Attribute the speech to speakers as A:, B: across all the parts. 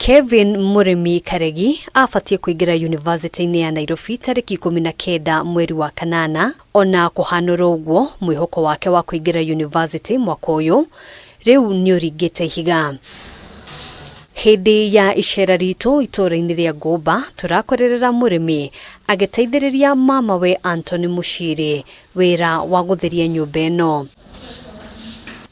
A: Kevin Murimi Karegi afatie kuingira University ya Nairobi tariki 19 mweri wa kanana. Ona kuhanura uguo mwihoko wake wa kuingira University mwaka uyu riu niurigite higa. Hindi ya icera rito itora-ini ria Gomba turakorerera Murimi agiteithiriria mama we Anthony Mushiri wira wa gutheria nyumba ino.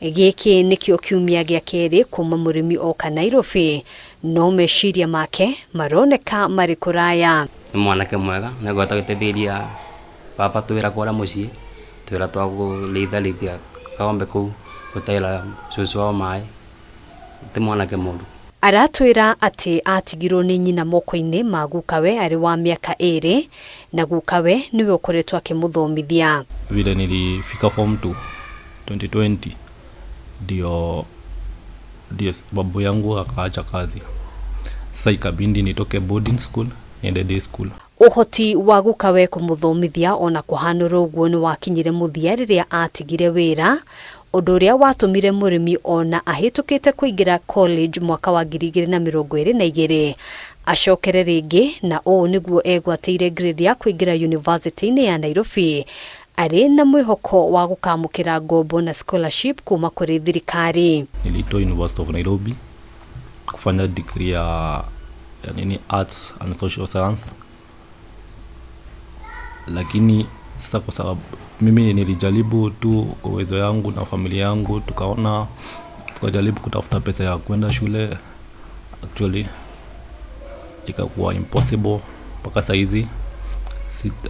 A: Giki nikio kiumia gia keri kuma Murimi oka Nairobi, no meciria make maroneka mari kuraya.
B: Mwanake mwega negota giteithiria baba twira kora mucii twira twagulithia kaombe kuu gutaira cucu wa mai ti mwanake mundu.
A: Aratwira ati atigirwo ni nyina moko-ini ma gukawe ari wa miaka 2 na gukawe niwe ukoretwo akimuthomithia.
C: Vile nilifika form 2 2020 ndio babu yangu akaacha kazi. Sasa ikabindi nitoke boarding school niende day school.
A: Uhoti wa gukawe kumuthomithia ona kuhanura uguo ni wakinyire muthia riria atigire wira, undu uria watumire Murimi ona ahitukite kuingira college mwaka wa 2022 acokere ringi na uu niguo egwateire grade ya kuingira University ya Nairobi ari na mwihoko wa gukamukira ngombo na scholarship kuma kuri thirikari.
C: Nilitoa University of Nairobi kufanya degree ya arts and social science, lakini sasa kwa sababu mimi nilijaribu tu kwa uwezo yangu na familia yangu, tukajaribu kutafuta pesa ya kwenda shule, actually ikakuwa impossible mpaka saizi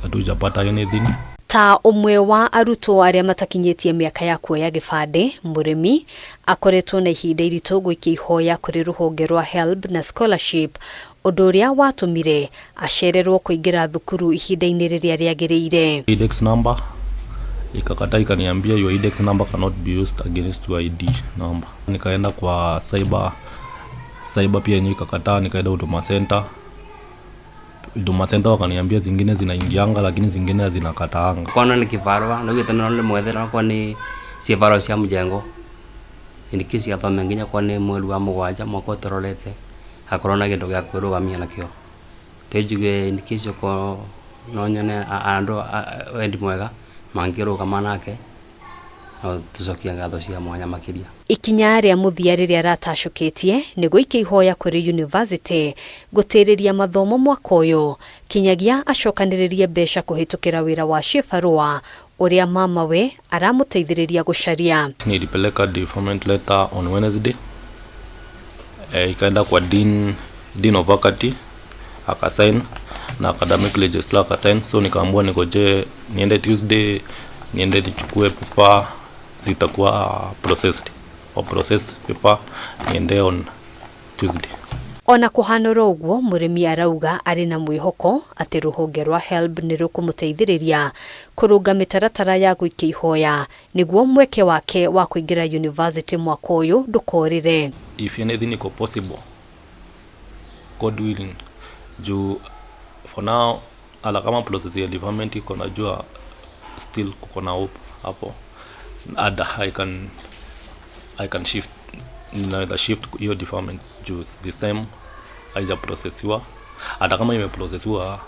C: hatujapata anything.
A: Ta umwe wa arutwo aria matakinyetie miaka ya kuoya gibande, Murimi akoretwo na ihinda irito gwikia ihoya kuri ruhonge rwa HELB na scholarship, undu uria watumire acererwo kuingira thukuru ihinda-ini riria riagiriire.
C: Index number ikakata, ikaniambia your index number cannot be used against your ID number. Nikaenda kwa cyber pia yenyewe ikakataa, nikaenda Huduma Center. Huduma Center wakaniambia zingine zinaingianga lakini zingine zinakataanga.
B: Kwana ni kibarua ndio gitana nole mwethera kwa ni cibarua cia mujengo indikisi ya thome nginya kwa ni mweri wa mugwanja mwaka tororete hakorona gindu gya kwirugamia nakio tejuge indikisi ko nonyone andu wendi mwega mangiruga nake tucokia ngatho cia mwanya makiria.
A: Ikinya ria muthia riria ratacukitie ni guikia ihoya kuri University gutiriria mathomo mwaka uyu kinyagia acokaniririe besha kuhitukira wira wa Shifarua uria mama we aramuteithiriria gucaria.
C: Nilipeleka deferment letter on Wednesday, ikaenda kwa dean of faculty akasign na academic registrar akasign, so nikaambiwa nikoje niende Tuesday niende nichukue paper zitakuwa processed paper niende on Tuesday.
A: Ona kuhanura uguo Murimi arauga ari na mwihoko ati ruhonge rwa HELB ni rukumuteithiriria kurunga mitaratara ya guikia ihoya niguo mweke wake wa kuingira University mwaka uyu ndukorire.
C: If anything is possible, God willing, juu for now ala kama process ya development iko najua still kuko na hope hapo. I can shift hiyo development juu this time haija processiwa. Hata kama imeprocessiwa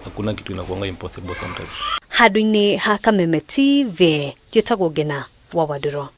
C: hakuna kitu inakuanga impossible sometimes.
A: Handu-ini ha Kameme TV, njitagwo Ngina wa Waduro.